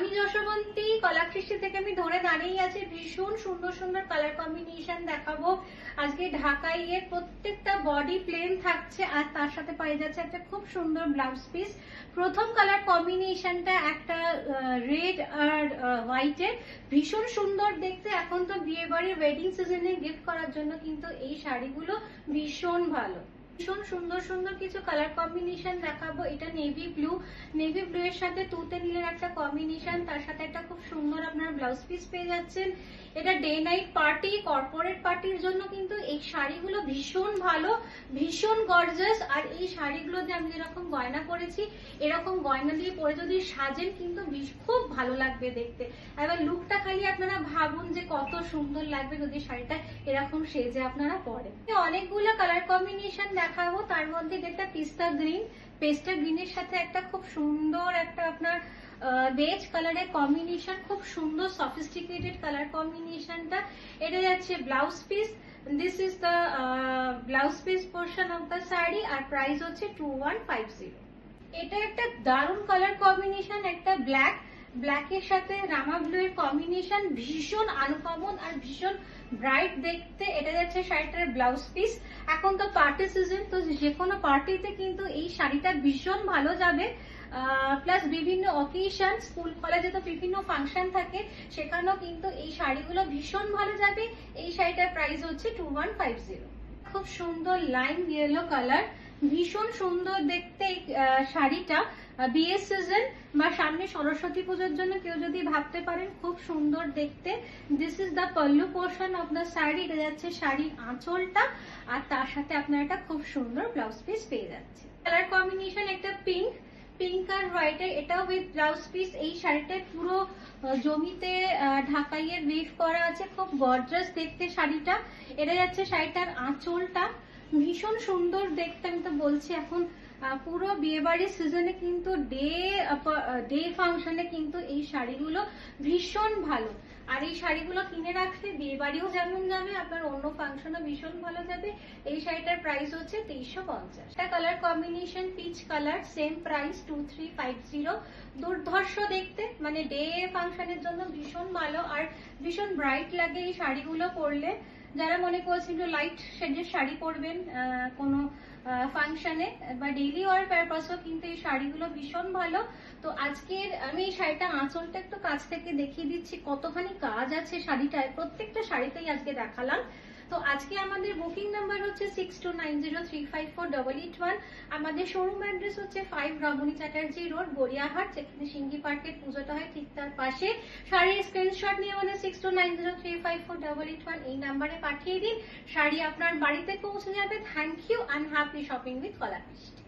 আমি যশবন্তী কলাকৃষ্টি থেকে আমি ধরে দাঁড়িয়ে আছি। ভীষণ সুন্দর সুন্দর কালার কম্বিনেশন দেখাবো আজকে। ঢাকাই এর প্রত্যেকটা বডি প্লেন থাকছে আর তার সাথে পাওয়া যাচ্ছে একটা খুব সুন্দর ব্লাউজ পিস। প্রথম কালার কম্বিনেশনটা একটা রেড আর হোয়াইটের, ভীষণ সুন্দর দেখতে। এখন তো বিয়ে বাড়ির ওয়েডিং সিজনে গিফট করার জন্য কিন্তু এই শাড়িগুলো ভীষণ ভালো। ভীষণ সুন্দর সুন্দর কিছু কালার কম্বিনেশন দেখাবো। এটা নেভি ব্লু, নেভি ব্লু এর সাথে তুতে নীলের একটা কম্বিনেশন, তার সাথে একটা খুব সুন্দর আপনারা ব্লাউজ পিস পেয়ে যাচ্ছেন। এটা ডে নাইট পার্টি, কর্পোরেট পার্টির জন্য কিন্তু এই শাড়িগুলো ভীষণ ভালো, ভীষণ গর্জাস। আর এই শাড়িগুলো যে আমি যেরকম গয়না করেছি, এরকম গয়না দিয়ে পরে যদি সাজেন কিন্তু খুব ভালো লাগবে দেখতে। এবার লুকটা খালি আপনারা ভাবুন যে কত সুন্দর লাগবে যদি শাড়িটা এরকম সেজে আপনারা পরেন। অনেকগুলো কালার কম্বিনেশন দেখাবো, তার মধ্যে যেটা পিস্তা গ্রিন, পেস্টা গ্রিনের সাথে একটা খুব সুন্দর একটা আপনার বেজ কালারের কম্বিনেশন, খুব সুন্দর সফিস্টিকেটেড কালার কম্বিনেশনটা। এটা যাচ্ছে blouse piece. This is the blouse piece portion of the sari আর প্রাইস হচ্ছে 2150। এটা একটা দারুণ কালার কম্বিনেশন, একটা ব্ল্যাকের সাথে রামা ব্লু এর কম্বিনেশন, ভীষণ আনকমন আর ভীষণ ব্রাইট দেখতে। এটা যাচ্ছে শাড়িটার ব্লাউজ পিস। এখন তো পার্টি সিজন, তো যে কোনো পার্টিতে কিন্তু এই শাড়িটা ভীষণ ভালো যাবে। প্লাস বিভিন্ন অকেশন, স্কুল কলেজে তো বিভিন্ন ফাংশন থাকে, সেখানেও কিন্তু এই শাড়িগুলো ভীষণ ভালো যাবে। এই শাড়িটার প্রাইস হচ্ছে 2150। খুব সুন্দর লাইম ইয়েলো কালার, ভীষণ সুন্দর দেখতে এই শাড়িটা। বিয়ের সিজন বা সামনে সরস্বতী পুজোর জন্য কেউ যদি ভাবতে পারেন, খুব সুন্দর দেখতে। This is the pallu portion of the sari. এটা যাচ্ছে শাড়ির আঁচলটা আর তার সাথে আপনার একটা খুব সুন্দর ব্লাউজ পিস পেয়ে যাচ্ছে। কালার কম্বিনেশন একটা পিঙ্ক আর হোয়াইটের, এটাও উইথ ব্লাউজ পিস। এই শাড়িটায় পুরো জমিতে ঢাকাইয়ের উইভ করা আছে, খুব গর্জাস দেখতে শাড়িটা। এটা যাচ্ছে শাড়িটার আঁচলটা, ভীষণ সুন্দর দেখতে। আমি তো বলছি এখন পুরো বিয়ে বাড়ির সিজনে কিন্তু ডে ফাংশনে কিন্তু এই শাড়িগুলো ভীষণ ভালো। আর এই শাড়িগুলো কিনে রাখলে বিয়ে বাড়িও যেমন যাবে, আপনার অন্য ফাংশনও ভীষণ ভালো যাবে। এই শাড়িটার প্রাইস হচ্ছে 2350। এটা colour combination peach colour, same price 2350। দুর্ধর্ষ দেখতে, মানে ডে ফাংশনের জন্য ভীষণ ভালো আর ভীষণ ব্রাইট লাগে এই শাড়িগুলো পরলে। যারা মনে করছেন একটু লাইট শেডের শাড়ি পরবেন কোনো ফাংশনে বা ডেইলি ওয়ার পারপাসও কিন্তু এই শাড়িগুলো ভীষণ ভালো। তো আজকের আমি এই শাড়িটা আঁচলটা একটু কাছ থেকে দেখিয়ে দিচ্ছি, কতখানি কাজ আছে শাড়িটায়। প্রত্যেকটা শাড়িতেই আজকে দেখালাম। তো আজকে আমাদের বুকিং নাম্বার হচ্ছে 6290354881। আমাদের শোরুম অ্যাড্রেস হচ্ছে 5 রমণী চ্যাটার্জি রোড, গড়িয়াহাট, যেখানে সিঙ্গি পার্কের পুজোটা হয় ঠিক তার পাশে। শাড়ির স্ক্রিনশট নিয়ে আমাদের 6290354881 এই নাম্বারে পাঠিয়ে দিন, শাড়ি আপনার বাড়িতে পৌঁছে যাবে। Thank you, I am happy shopping with Kalakristi.